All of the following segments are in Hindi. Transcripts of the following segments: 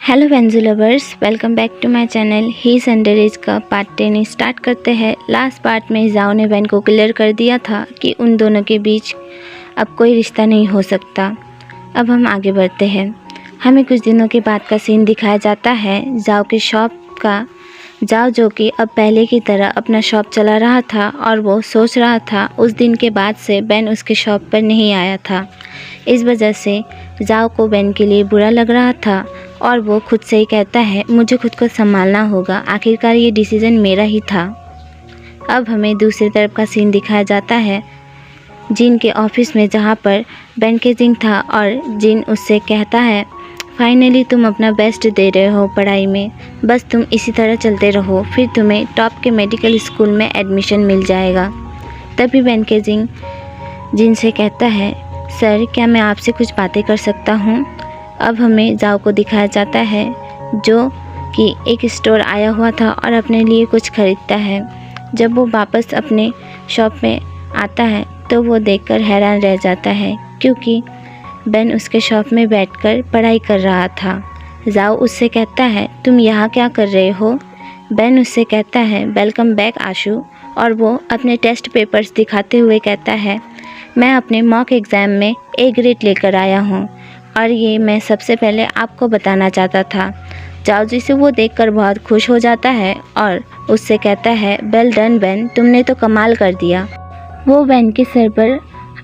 हेलो वेंजू lovers, welcome back to my channel. ही अंडर एज का पार्ट 10 स्टार्ट करते हैं। लास्ट पार्ट में जाओ ने वैन को क्लियर कर दिया था कि उन दोनों के बीच अब कोई रिश्ता नहीं हो सकता। अब हम आगे बढ़ते हैं। हमें कुछ दिनों के बाद का सीन दिखाया जाता है जाओ के शॉप का। जाओ जो कि अब पहले की तरह अपना शॉप चला रहा था और वो सोच रहा था उस दिन के बाद से बेन उसके शॉप पर नहीं आया था। इस वजह से जाओ को बेन के लिए बुरा लग रहा था और वो खुद से ही कहता है मुझे खुद को संभालना होगा, आखिरकार ये डिसीज़न मेरा ही था। अब हमें दूसरी तरफ का सीन दिखाया जाता है जिन के ऑफिस में, जहाँ पर बेन केजिंग था और जिन उससे कहता है फाइनली तुम अपना बेस्ट दे रहे हो पढ़ाई में, बस तुम इसी तरह चलते रहो, फिर तुम्हें टॉप के मेडिकल स्कूल में एडमिशन मिल जाएगा। तभी बेन केजिंग जिन से कहता है सर क्या मैं आपसे कुछ बातें कर सकता हूँ। अब हमें जाओ को दिखाया जाता है जो कि एक स्टोर आया हुआ था और अपने लिए कुछ खरीदता है। जब वो वापस अपने शॉप में आता है तो वो देखकर हैरान रह जाता है क्योंकि बेन उसके शॉप में बैठकर पढ़ाई कर रहा था। जाओ उससे कहता है तुम यहाँ क्या कर रहे हो। बेन उससे कहता है वेलकम बैक आशु, और वो अपने टेस्ट पेपर्स दिखाते हुए कहता है मैं अपने मॉक एग्ज़ाम में ए ग्रेड लेकर आया हूँ और ये मैं सबसे पहले आपको बताना चाहता था। जाओ जिसे वो देखकर बहुत खुश हो जाता है और उससे कहता है वेल डन बेन, तुमने तो कमाल कर दिया। वो बेन के सर पर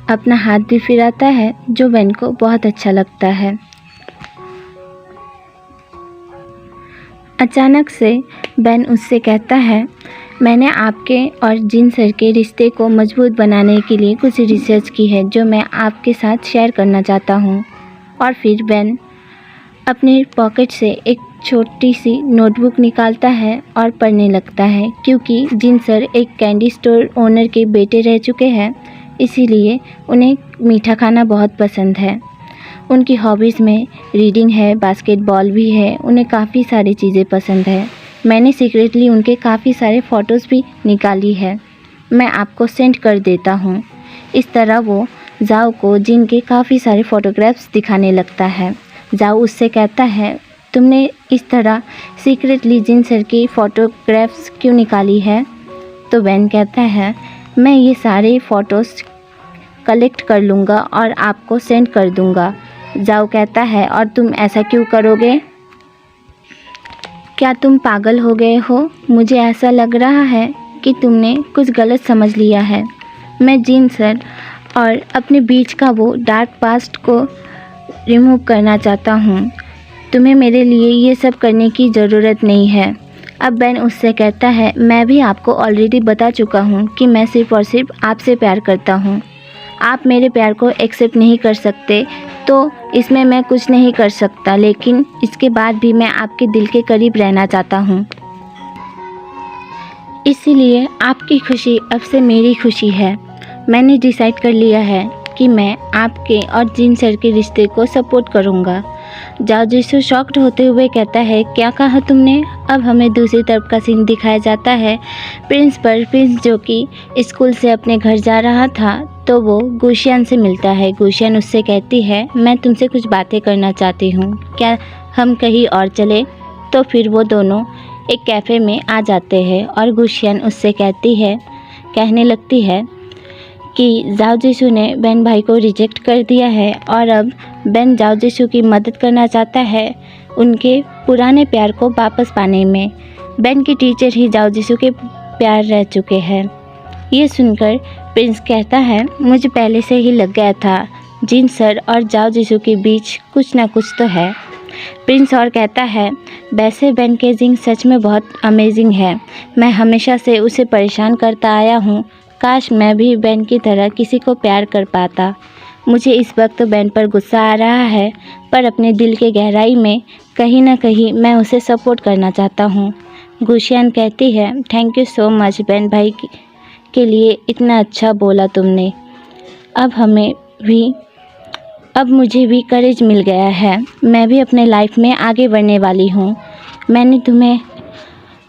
अपना हाथ भी फिराता है जो बेन को बहुत अच्छा लगता है। अचानक से बेन उससे कहता है मैंने आपके और जिन सर के रिश्ते को मजबूत बनाने के लिए कुछ रिसर्च की है जो मैं आपके साथ शेयर करना चाहता हूँ। और फिर बेन अपने पॉकेट से एक छोटी सी नोटबुक निकालता है और पढ़ने लगता है क्योंकि जिन सर एक कैंडी स्टोर ओनर के बेटे रह चुके हैं, इसीलिए उन्हें मीठा खाना बहुत पसंद है। उनकी हॉबीज़ में रीडिंग है, बास्केटबॉल भी है, उन्हें काफ़ी सारी चीज़ें पसंद है। मैंने सीक्रेटली उनके काफ़ी सारे फ़ोटोज़ भी निकाली है, मैं आपको सेंड कर देता हूँ। इस तरह वो जाओ को जिन के काफ़ी सारे फ़ोटोग्राफ्स दिखाने लगता है। जाओ उससे कहता है तुमने इस तरह सीक्रेटली जिन सर की फ़ोटोग्राफ्स क्यों निकाली है। तो बेन कहता है मैं ये सारे फ़ोटोज़ कलेक्ट कर लूँगा और आपको सेंड कर दूँगा। जाओ कहता है और तुम ऐसा क्यों करोगे, क्या तुम पागल हो गए हो। मुझे ऐसा लग रहा है कि तुमने कुछ गलत समझ लिया है। मैं जिन सर और अपने बीच का वो डार्क पास्ट को रिमूव करना चाहता हूँ। तुम्हें मेरे लिए ये सब करने की ज़रूरत नहीं है। अब बेन उससे कहता है मैं भी आपको ऑलरेडी बता चुका हूँ कि मैं सिर्फ़ और सिर्फ आपसे प्यार करता हूँ। आप मेरे प्यार को एक्सेप्ट नहीं कर सकते तो इसमें मैं कुछ नहीं कर सकता, लेकिन इसके बाद भी मैं आपके दिल के करीब रहना चाहता हूँ। इसीलिए आपकी खुशी अब से मेरी खुशी है। मैंने डिसाइड कर लिया है कि मैं आपके और जिन सर के रिश्ते को सपोर्ट करूँगा। जाओ जिसु शॉक्ड होते हुए कहता है क्या कहा तुमने। अब हमें दूसरी तरफ का सीन दिखाया जाता है प्रिंस जो कि स्कूल से अपने घर जा रहा था तो वो गुशियन से मिलता है। गुशियन उससे कहती है मैं तुमसे कुछ बातें करना चाहती हूँ, क्या हम कहीं और चले। तो फिर वो दोनों एक कैफ़े में आ जाते हैं और गुशियन उससे कहने लगती है कि जाओ जिसु ने बेन भाई को रिजेक्ट कर दिया है और अब बेन जाओ जिसु की मदद करना चाहता है उनके पुराने प्यार को वापस पाने में। बेन की टीचर ही जाओ जिसु के प्यार रह चुके हैं। ये सुनकर प्रिंस कहता है मुझे पहले से ही लग गया था जिन सर और जाओ जिसु के बीच कुछ ना कुछ तो है। प्रिंस और कहता है वैसे बेन केजिंग सच में बहुत अमेजिंग है, मैं हमेशा से उसे परेशान करता आया हूँ। काश मैं भी बेन की तरह किसी को प्यार कर पाता। मुझे इस वक्त बेन पर गुस्सा आ रहा है पर अपने दिल के गहराई में कहीं ना कहीं मैं उसे सपोर्ट करना चाहता हूँ। गुशियन कहती है thank you so much Ben भाई के लिए इतना अच्छा बोला तुमने। अब मुझे भी करेज मिल गया है, मैं भी अपने लाइफ में आगे बढ़ने वाली हूँ। मैंने तुम्हें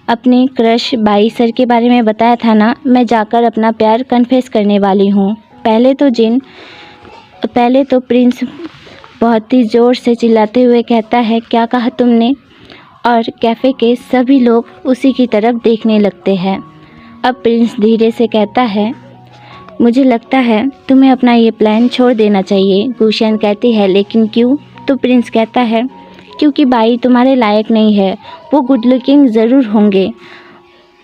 अपने क्रश बाई सर के बारे में बताया था ना, मैं जाकर अपना प्यार कन्फेस करने वाली हूँ। पहले तो प्रिंस बहुत ही ज़ोर से चिल्लाते हुए कहता है, क्या कहा तुमने? और कैफ़े के सभी लोग उसी की तरफ देखने लगते हैं। अब प्रिंस धीरे से कहता है, मुझे लगता है तुम्हें अपना ये प्लान छोड़ देना चाहिए। गुशियन कहती है, लेकिन क्यों? तो प्रिंस कहता है, क्योंकि बाई तुम्हारे लायक नहीं है। वो गुड लुकिंग ज़रूर होंगे,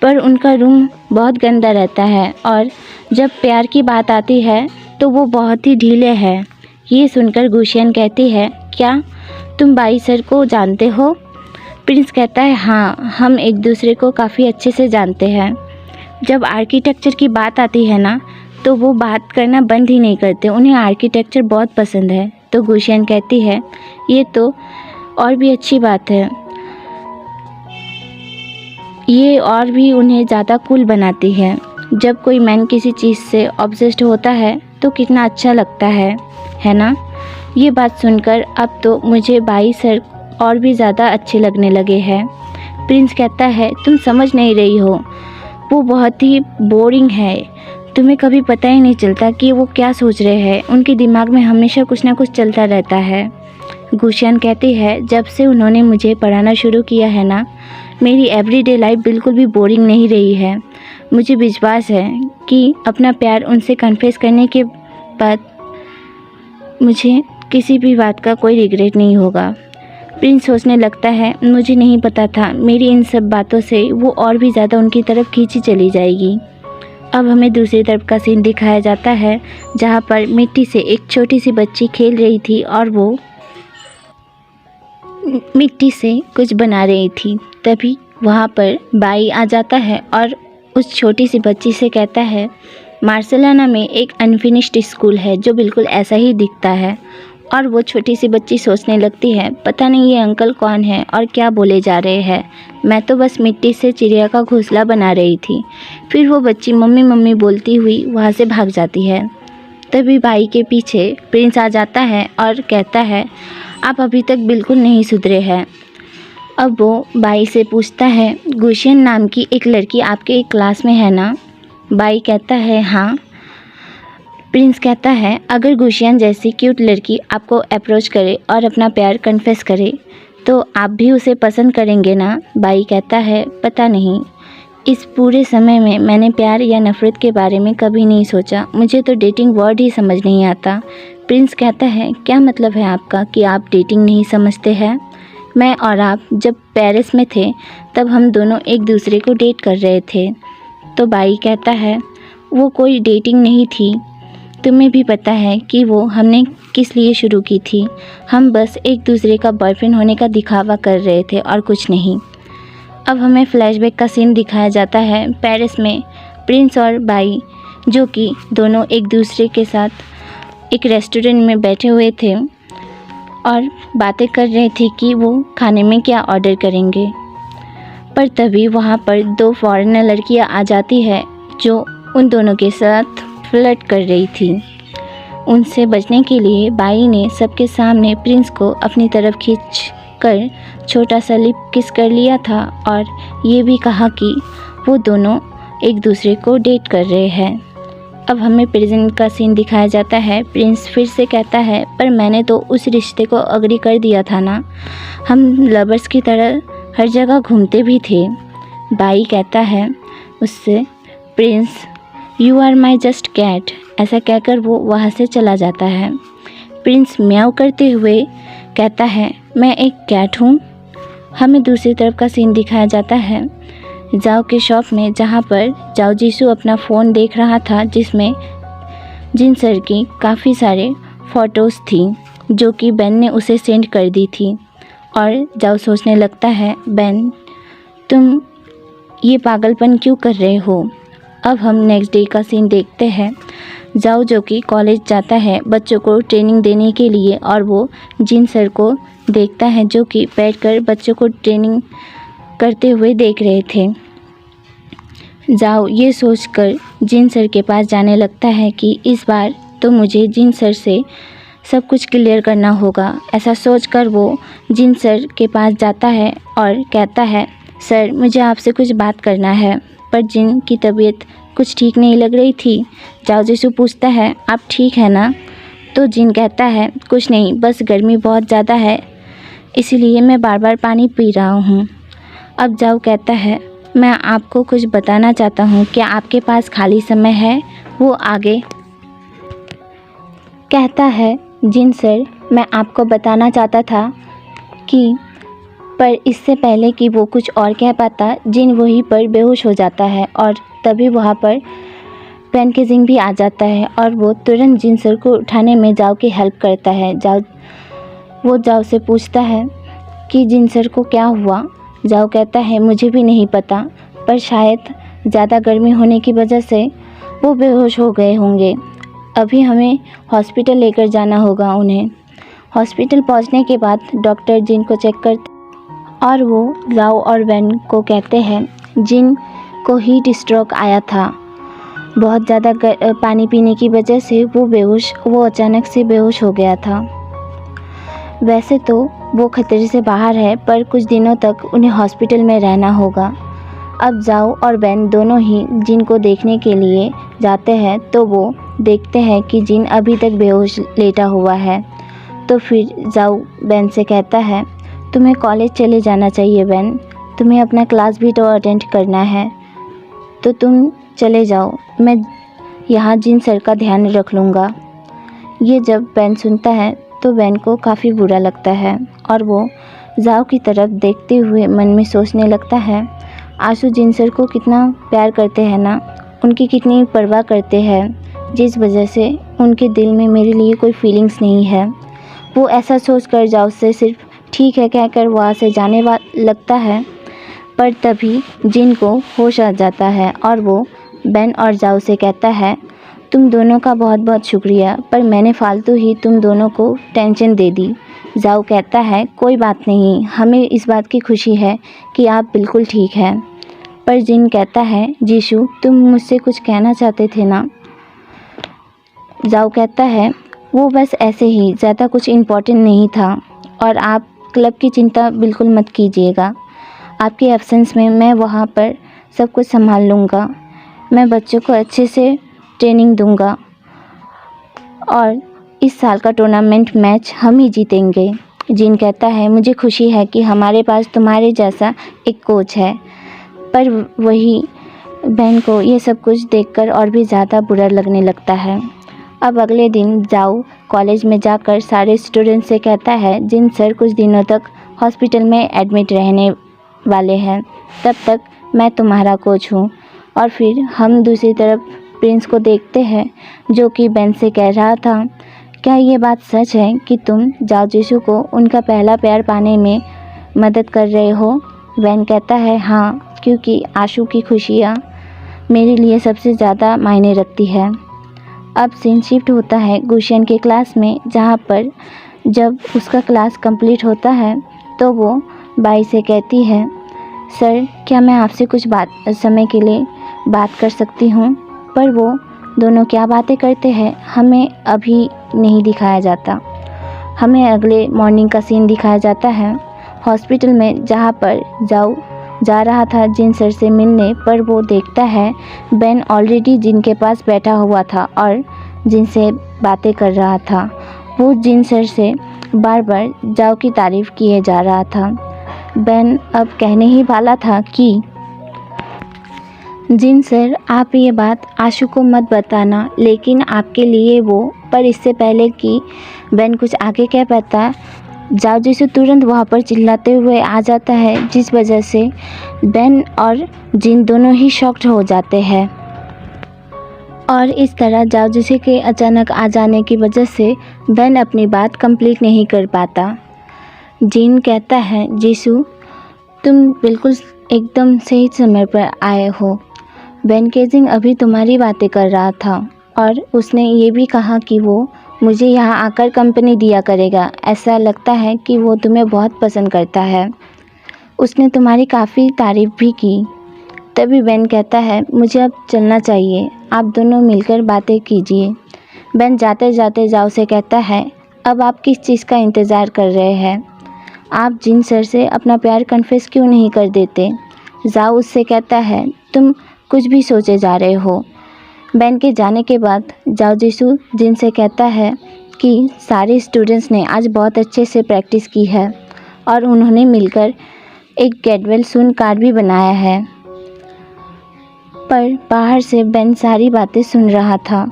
पर उनका रूम बहुत गंदा रहता है और जब प्यार की बात आती है तो वो बहुत ही ढीले हैं। ये सुनकर गुशियन कहती है, क्या तुम बाई सर को जानते हो? प्रिंस कहता है, हाँ, हम एक दूसरे को काफ़ी अच्छे से जानते हैं। जब आर्किटेक्चर की बात आती है ना, तो वो बात करना बंद ही नहीं करते। उन्हें आर्किटेक्चर बहुत पसंद है। तो गुशियन कहती है, ये तो और भी अच्छी बात है। ये और भी उन्हें ज़्यादा कूल बनाती है। जब कोई मैन किसी चीज़ से ऑब्सेस्ड होता है तो कितना अच्छा लगता है ना? ये बात सुनकर अब तो मुझे बाई सर और भी ज़्यादा अच्छे लगने लगे हैं। प्रिंस कहता है, तुम समझ नहीं रही हो, वो बहुत ही बोरिंग है। तुम्हें कभी पता ही नहीं चलता कि वो क्या सोच रहे हैं। उनके दिमाग में हमेशा कुछ ना कुछ चलता रहता है। गुशियन कहती है, जब से उन्होंने मुझे पढ़ाना शुरू किया है ना, मेरी एवरीडे लाइफ बिल्कुल भी बोरिंग नहीं रही है। मुझे विश्वास है कि अपना प्यार उनसे कन्फेस करने के बाद मुझे किसी भी बात का कोई रिग्रेट नहीं होगा। प्रिंस सोचने लगता है, मुझे नहीं पता था मेरी इन सब बातों से वो और भी ज़्यादा उनकी तरफ खींची चली जाएगी। अब हमें दूसरी तरफ का सीन दिखाया जाता है, जहाँ पर मिट्टी से एक छोटी सी बच्ची खेल रही थी और वो मिट्टी से कुछ बना रही थी। तभी वहाँ पर बाई आ जाता है और उस छोटी सी बच्ची से कहता है, मार्सेलोना में एक अनफिनिश्ड स्कूल है जो बिल्कुल ऐसा ही दिखता है। और वो छोटी सी बच्ची सोचने लगती है, पता नहीं ये अंकल कौन है और क्या बोले जा रहे हैं। मैं तो बस मिट्टी से चिड़िया का घोंसला बना रही थी। फिर वो बच्ची मम्मी मम्मी बोलती हुई वहाँ से भाग जाती है। तभी बाई के पीछे प्रिंस आ जाता है और कहता है, आप अभी तक बिल्कुल नहीं सुधरे हैं। अब वो बाई से पूछता है, गुशियन नाम की एक लड़की आपके क्लास में है ना? बाई कहता है, हाँ। प्रिंस कहता है, अगर गुशियन जैसी क्यूट लड़की आपको अप्रोच करे और अपना प्यार कन्फेस करे तो आप भी उसे पसंद करेंगे ना? बाई कहता है, पता नहीं, इस पूरे समय में मैंने प्यार या नफ़रत के बारे में कभी नहीं सोचा। मुझे तो डेटिंग वर्ड ही समझ नहीं आता। प्रिंस कहता है, क्या मतलब है आपका कि आप डेटिंग नहीं समझते हैं? मैं और आप जब पेरिस में थे तब हम दोनों एक दूसरे को डेट कर रहे थे। तो बाई कहता है, वो कोई डेटिंग नहीं थी। तुम्हें भी पता है कि वो हमने किस लिए शुरू की थी। हम बस एक दूसरे का बॉयफ्रेंड होने का दिखावा कर रहे थे और कुछ नहीं। अब हमें फ्लैशबैक का सीन दिखाया जाता है पेरिस में। प्रिंस और बाई जो कि दोनों एक दूसरे के साथ एक रेस्टोरेंट में बैठे हुए थे और बातें कर रहे थे कि वो खाने में क्या ऑर्डर करेंगे। पर तभी वहाँ पर दो फॉरेनर लड़कियाँ आ जाती है जो उन दोनों के साथ फ्लर्ट कर रही थी। उनसे बचने के लिए बाई ने सबके सामने प्रिंस को अपनी तरफ खींच कर छोटा सा लिप किस कर लिया था और ये भी कहा कि वो दोनों एक दूसरे को डेट कर रहे हैं। अब हमें प्रेजेंट का सीन दिखाया जाता है। प्रिंस फिर से कहता है, पर मैंने तो उस रिश्ते को अग्री कर दिया था ना, हम लवर्स की तरह हर जगह घूमते भी थे। बाई कहता है उससे, prince you are my just cat. ऐसा कहकर वो वहाँ से चला जाता है। प्रिंस म्याऊ करते हुए कहता है, मैं एक कैट हूँ। हमें दूसरी तरफ का सीन दिखाया जाता है जाओ के शॉप में, जहाँ पर जाओ जीसू अपना फ़ोन देख रहा था जिसमें जिन सर की काफ़ी सारे फ़ोटोज़ थी जो कि बेन ने उसे सेंड कर दी थी। और जाओ सोचने लगता है, बेन तुम ये पागलपन क्यों कर रहे हो? अब हम नेक्स्ट डे का सीन देखते हैं। जाओ जो कि कॉलेज जाता है बच्चों को ट्रेनिंग देने के लिए और वो जिन सर को देखता है जो कि बैठकर बच्चों को ट्रेनिंग करते हुए देख रहे थे। जाओ ये सोचकर जिन सर के पास जाने लगता है कि इस बार तो मुझे जिन सर से सब कुछ क्लियर करना होगा। ऐसा सोचकर वो जिन सर के पास जाता है और कहता है, सर मुझे आपसे कुछ बात करना है। पर जिन की तबीयत कुछ ठीक नहीं लग रही थी। जाओ जीसू पूछता है, आप ठीक है ना? तो जिन कहता है कुछ नहीं, बस गर्मी बहुत ज़्यादा है इसीलिए मैं बार बार पानी पी रहा हूँ। अब जाओ कहता है मैं आपको कुछ बताना चाहता हूँ, क्या आपके पास खाली समय है? वो आगे कहता है जिन सर, मैं आपको बताना चाहता था कि, पर इससे पहले कि वो कुछ और कह पाता जिन वहीं पर बेहोश हो जाता है और तभी वहाँ पर पेनकेजिंग भी आ जाता है और वो तुरंत जिन सर को उठाने में जाओ की हेल्प करता है। जाओ से पूछता है कि जिन सर को क्या हुआ? जाओ कहता है मुझे भी नहीं पता, पर शायद ज़्यादा गर्मी होने की वजह से वो बेहोश हो गए होंगे। अभी हमें हॉस्पिटल लेकर जाना होगा उन्हें। हॉस्पिटल पहुंचने के बाद डॉक्टर जिन को चेक करते और वो जाओ और वैन को कहते हैं जिन को हीट स्ट्रोक आया था। बहुत ज़्यादा पानी पीने की वजह से वो अचानक से बेहोश हो गया था। वैसे तो वो खतरे से बाहर है, पर कुछ दिनों तक उन्हें हॉस्पिटल में रहना होगा। अब जाओ और वैन दोनों ही जिन को देखने के लिए जाते हैं तो वो देखते हैं कि जिन अभी तक बेहोश लेटा हुआ है। तो फिर जाओ वैन से कहता है तुम्हें कॉलेज चले जाना चाहिए वैन, तुम्हें अपना क्लास भी तो अटेंड करना है, तो तुम चले जाओ, मैं यहाँ जिन सर का ध्यान रख लूँगा। ये जब वैन सुनता है तो वैन को काफ़ी बुरा लगता है और वो जाओ की तरफ देखते हुए मन में सोचने लगता है आशु जिन सर को कितना प्यार करते हैं ना, उनकी कितनी परवाह करते हैं, जिस वजह से उनके दिल में मेरे लिए कोई फीलिंग्स नहीं है। वो ऐसा सोच कर जाओ से सिर्फ ठीक है कहकर वहाँ से जाने लगता है, पर तभी जिन को होश आ जाता है और वो बेन और जाओ से कहता है तुम दोनों का बहुत बहुत शुक्रिया, पर मैंने फालतू ही तुम दोनों को टेंशन दे दी। जाओ कहता है कोई बात नहीं, हमें इस बात की खुशी है कि आप बिल्कुल ठीक हैं। पर जिन कहता है जीशु तुम मुझसे कुछ कहना चाहते थे ना? जाओ कहता है वो बस ऐसे ही, ज़्यादा कुछ इम्पोर्टेंट नहीं था और आप क्लब की चिंता बिल्कुल मत कीजिएगा। आपके एब्सेंस में मैं वहाँ पर सब कुछ संभाल लूँगा। मैं बच्चों को अच्छे से ट्रेनिंग दूँगा और इस साल का टूर्नामेंट मैच हम ही जीतेंगे। जिन कहता है मुझे खुशी है कि हमारे पास तुम्हारे जैसा एक कोच है। पर वही बहन को ये सब कुछ देखकर और भी ज़्यादा बुरा लगने लगता है। अब अगले दिन जाओ कॉलेज में जाकर सारे स्टूडेंट से कहता है जिन सर कुछ दिनों तक हॉस्पिटल में एडमिट रहने वाले हैं, तब तक मैं तुम्हारा कोच हूँ। और फिर हम दूसरी तरफ प्रिंस को देखते हैं जो कि बेन से कह रहा था क्या ये बात सच है कि तुम जाओ जीशु को उनका पहला प्यार पाने में मदद कर रहे हो? बेन कहता है हाँ, क्योंकि आशु की खुशियाँ मेरे लिए सबसे ज़्यादा मायने रखती है। अब सीन शिफ्ट होता है गुशियन के क्लास में, जहाँ पर जब उसका क्लास कंप्लीट होता है तो वो बाई से कहती है सर क्या मैं आपसे कुछ समय के लिए बात कर सकती हूँ? पर वो दोनों क्या बातें करते हैं हमें अभी नहीं दिखाया जाता। हमें अगले मॉर्निंग का सीन दिखाया जाता है हॉस्पिटल में, जहाँ पर जाओ जा रहा था जिन सर से मिलने, पर वो देखता है बेन ऑलरेडी जिन के पास बैठा हुआ था और जिन से बातें कर रहा था। वो जिन सर से बार बार जाओ की तारीफ़ किए जा रहा था। बेन अब कहने ही वाला था कि जिन सर आप ये बात आशु को मत बताना, लेकिन आपके लिए वो, पर इससे पहले कि बेन कुछ आगे कह पाता जाओ जीशु तुरंत वहाँ पर चिल्लाते हुए आ जाता है, जिस वजह से बेन और जिन दोनों ही शॉक्ड हो जाते हैं। और इस तरह जाओ जीशु के अचानक आ जाने की वजह से बेन अपनी बात कंप्लीट नहीं कर पाता। जिन कहता है जीशु तुम बिल्कुल एकदम सही समय पर आए हो। बेन केजिंग अभी तुम्हारी बातें कर रहा था और उसने ये भी कहा कि वो मुझे यहाँ आकर कंपनी दिया करेगा। ऐसा लगता है कि वो तुम्हें बहुत पसंद करता है। उसने तुम्हारी काफ़ी तारीफ़ भी की। तभी बेन कहता है मुझे अब चलना चाहिए, आप दोनों मिलकर बातें कीजिए। बेन जाते जाते जाओ से कहता है अब आप किस चीज़ का इंतज़ार कर रहे हैं? आप जिन सर से अपना प्यार कन्फेस क्यों नहीं कर देते? जाओ उससे कहता है तुम कुछ भी सोचे जा रहे हो। बेन के जाने के बाद जाओ जीशु जिन से कहता है कि सारे स्टूडेंट्स ने आज बहुत अच्छे से प्रैक्टिस की है और उन्होंने मिलकर एक गेट वेल सून कार्ड भी बनाया है। पर बाहर से बेन सारी बातें सुन रहा था।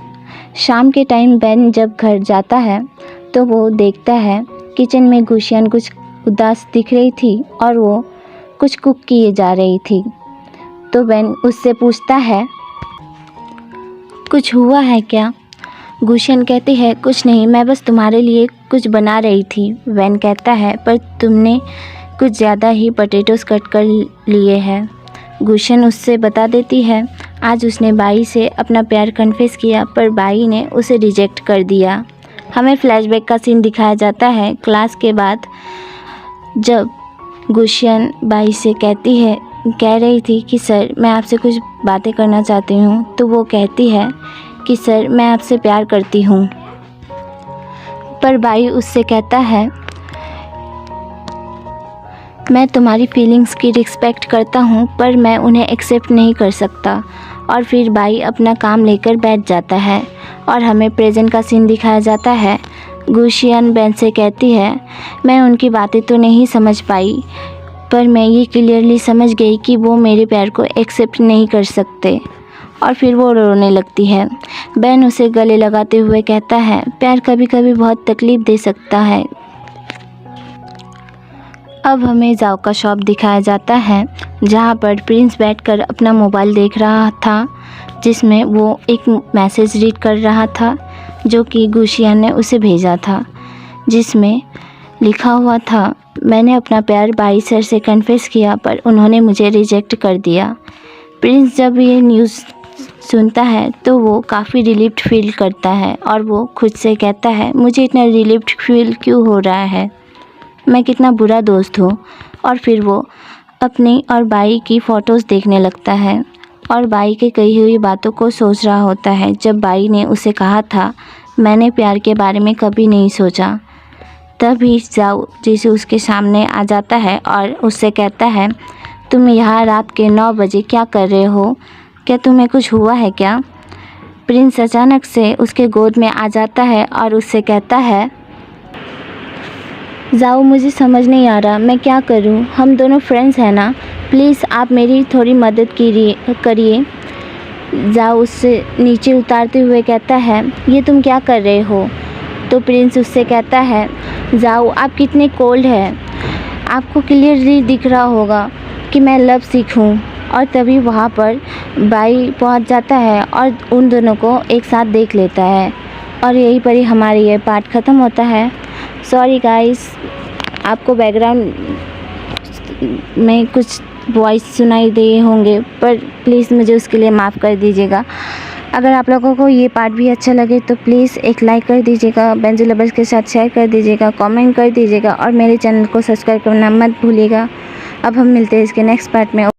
शाम के टाइम बेन जब घर जाता है तो वो देखता है किचन में गुशियन कुछ उदास दिख रही थी और वो कुछ कुक किए जा रही थी। तो बेन उससे पूछता है, कुछ हुआ है क्या? गुशियन कहती है, कुछ नहीं, मैं बस तुम्हारे लिए कुछ बना रही थी। बेन कहता है, पर तुमने कुछ ज़्यादा ही पोटैटोज़ कट कर लिए हैं। गुशियन उससे बता देती है, आज उसने बाई से अपना प्यार कन्फेस किया पर बाई ने उसे रिजेक्ट कर दिया। हमें फ्लैशबैक का सीन दिखाया जाता है क्लास के बाद, जब गुशियन बाई से कह रही थी कि सर मैं आपसे कुछ बातें करना चाहती हूँ। तो वो कहती है कि सर मैं आपसे प्यार करती हूँ। पर बाई उससे कहता है, मैं तुम्हारी फीलिंग्स की रिस्पेक्ट करता हूँ पर मैं उन्हें एक्सेप्ट नहीं कर सकता। और फिर बाई अपना काम लेकर बैठ जाता है और हमें प्रेजेंट का सीन दिखाया जाता है। गुशियन बेन से कहती है, मैं उनकी बातें तो नहीं समझ पाई पर मैं ये क्लियरली समझ गई कि वो मेरे प्यार को एक्सेप्ट नहीं कर सकते। और फिर वो रोने लगती है। बेन उसे गले लगाते हुए कहता है, प्यार कभी कभी बहुत तकलीफ़ दे सकता है। अब हमें जाओ का शॉप दिखाया जाता है जहाँ पर प्रिंस बैठकर अपना मोबाइल देख रहा था, जिसमें वो एक मैसेज रीड कर रहा था जो कि गुशियन ने उसे भेजा था, जिसमें लिखा हुआ था, मैंने अपना प्यार बाई सर से कन्फेस किया पर उन्होंने मुझे रिजेक्ट कर दिया। प्रिंस जब ये न्यूज़ सुनता है तो वो काफ़ी रिलीव्ड फील करता है और वो खुद से कहता है, मुझे इतना रिलीव्ड फील क्यों हो रहा है, मैं कितना बुरा दोस्त हूँ। और फिर वो अपनी और बाई की फ़ोटोज़ देखने लगता है और बाई के कही हुई बातों को सोच रहा होता है, जब बाई ने उसे कहा था, मैंने प्यार के बारे में कभी नहीं सोचा। तभी जाओ जिसे उसके सामने आ जाता है और उससे कहता है, तुम यहाँ रात के 9 बजे क्या कर रहे हो, क्या तुम्हें कुछ हुआ है क्या? प्रिंस अचानक से उसके गोद में आ जाता है और उससे कहता है, जाओ मुझे समझ नहीं आ रहा मैं क्या करूं, हम दोनों फ्रेंड्स हैं ना, प्लीज़ आप मेरी थोड़ी मदद करिए। जाओ उससे नीचे उतारते हुए कहता है, ये तुम क्या कर रहे हो? तो प्रिंस उससे कहता है, जाओ आप कितने कोल्ड हैं, आपको क्लियरली दिख रहा होगा कि मैं लव सिक हूँ। और तभी वहाँ पर बाई पहुँच जाता है और उन दोनों को एक साथ देख लेता है और यहीं पर ही हमारा ये पार्ट ख़त्म होता है। सॉरी गाइस, आपको बैकग्राउंड में कुछ वॉइस सुनाई दिए होंगे पर प्लीज़ मुझे उसके लिए माफ़ कर दीजिएगा। अगर आप लोगों को ये पार्ट भी अच्छा लगे तो प्लीज़ एक लाइक कर दीजिएगा, बेंजो लवर्स के साथ शेयर कर दीजिएगा, कमेंट कर दीजिएगा और मेरे चैनल को सब्सक्राइब करना मत भूलिएगा। अब हम मिलते हैं इसके नेक्स्ट पार्ट में।